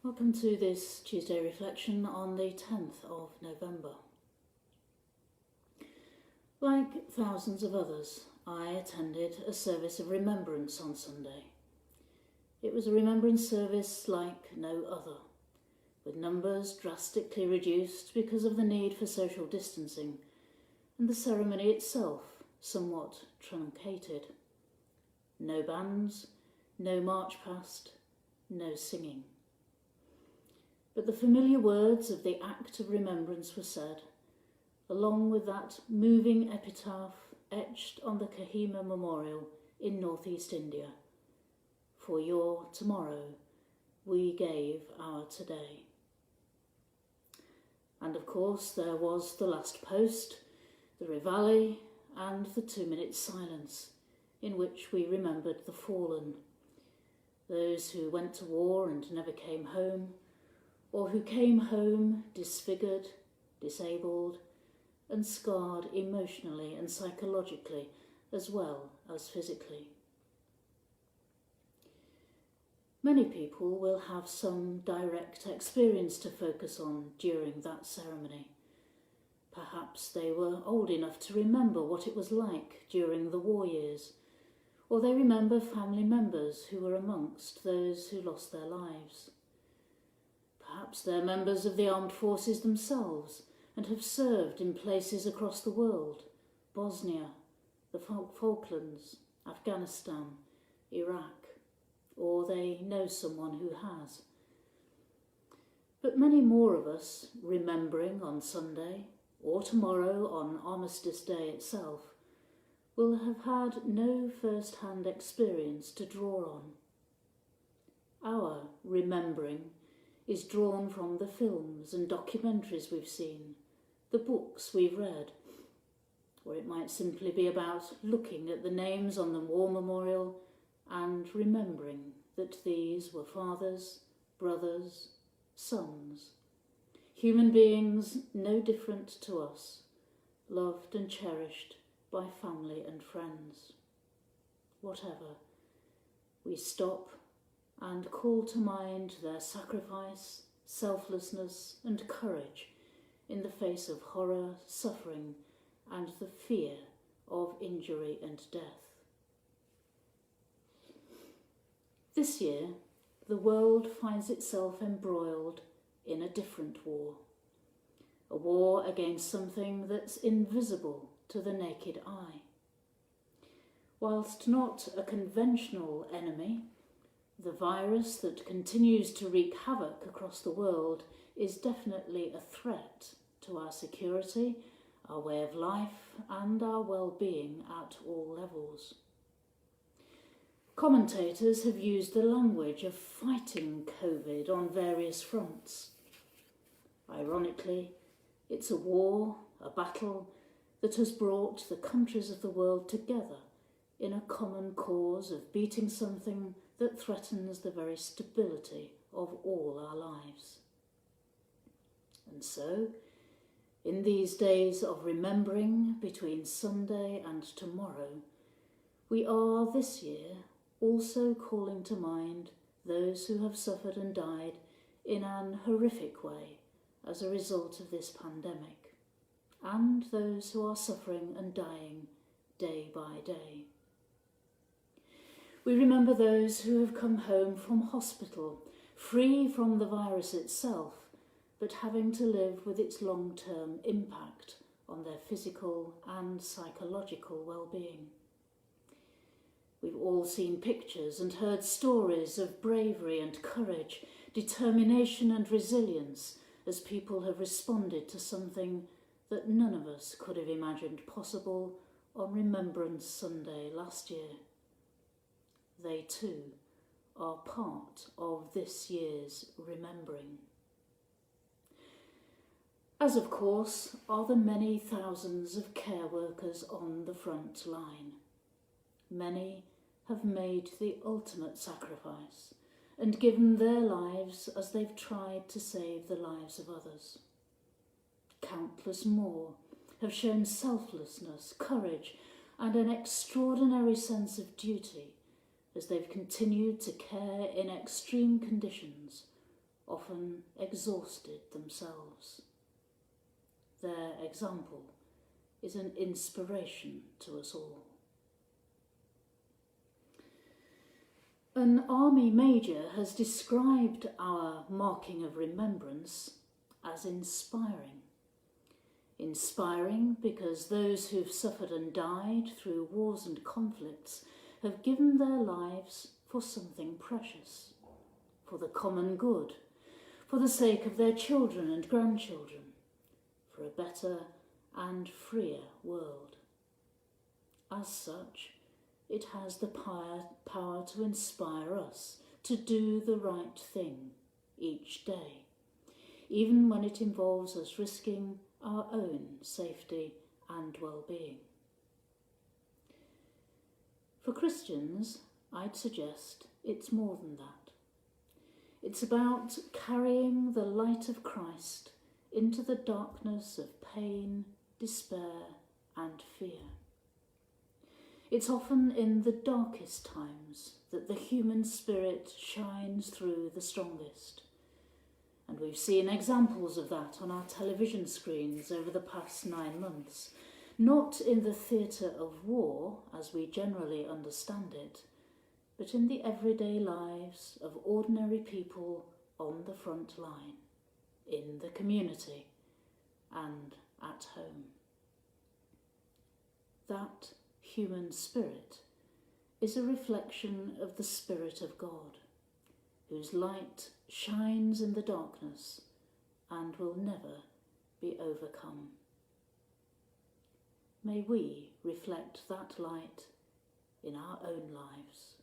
Welcome to this Tuesday reflection on the 10th of November. Like thousands of others, I attended a service of remembrance on Sunday. It was a remembrance service like no other, with numbers drastically reduced because of the need for social distancing, and the ceremony itself somewhat truncated. No bands, no march past, no singing. But the familiar words of the act of remembrance were said, along with that moving epitaph etched on the Kohima Memorial in northeast India. For your tomorrow, we gave our today. And of course there was the last post, the reveille, and the 2-minute silence, in which we remembered the fallen, those who went to war and never came home, or who came home disfigured, disabled, and scarred emotionally and psychologically as well as physically. Many people will have some direct experience to focus on during that ceremony. Perhaps they were old enough to remember what it was like during the war years, or they remember family members who were amongst those who lost their lives. Perhaps they're members of the armed forces themselves and have served in places across the world, Bosnia, the Falklands, Afghanistan, Iraq, or they know someone who has. But many more of us, remembering on Sunday or tomorrow on Armistice Day itself, will have had no first-hand experience to draw on. Our remembering is drawn from the films and documentaries we've seen, the books we've read, or it might simply be about looking at the names on the war memorial and remembering that these were fathers, brothers, sons, human beings no different to us, loved and cherished by family and friends. Whatever, we stop and call to mind their sacrifice, selflessness, and courage in the face of horror, suffering, and the fear of injury and death. This year, the world finds itself embroiled in a different war. A war against something that's invisible to the naked eye. Whilst not a conventional enemy, the virus that continues to wreak havoc across the world is definitely a threat to our security, our way of life, and our well-being at all levels. Commentators have used the language of fighting COVID on various fronts. Ironically, it's a war, a battle, that has brought the countries of the world together in a common cause of beating something that threatens the very stability of all our lives. And so, in these days of remembering between Sunday and tomorrow, we are this year also calling to mind those who have suffered and died in an horrific way as a result of this pandemic, and those who are suffering and dying day by day. We remember those who have come home from hospital, free from the virus itself, but having to live with its long-term impact on their physical and psychological well-being. We've all seen pictures and heard stories of bravery and courage, determination and resilience as people have responded to something that none of us could have imagined possible on Remembrance Sunday last year. They too are part of this year's remembering. As of course are the many thousands of care workers on the front line. Many have made the ultimate sacrifice and given their lives as they've tried to save the lives of others. Countless more have shown selflessness, courage, and an extraordinary sense of duty as they've continued to care in extreme conditions, often exhausted themselves. Their example is an inspiration to us all. An army major has described our marking of remembrance as inspiring. Inspiring because those who've suffered and died through wars and conflicts have given their lives for something precious, for the common good, for the sake of their children and grandchildren, for a better and freer world. As such, it has the power to inspire us to do the right thing each day, even when it involves us risking our own safety and well-being. For Christians, I'd suggest it's more than that. It's about carrying the light of Christ into the darkness of pain, despair, and fear. It's often in the darkest times that the human spirit shines through the strongest. And we've seen examples of that on our television screens over the past 9 months, not in the theatre of war as we generally understand it, but in the everyday lives of ordinary people on the front line, in the community and at home. That human spirit is a reflection of the Spirit of God, whose light shines in the darkness and will never be overcome. May we reflect that light in our own lives.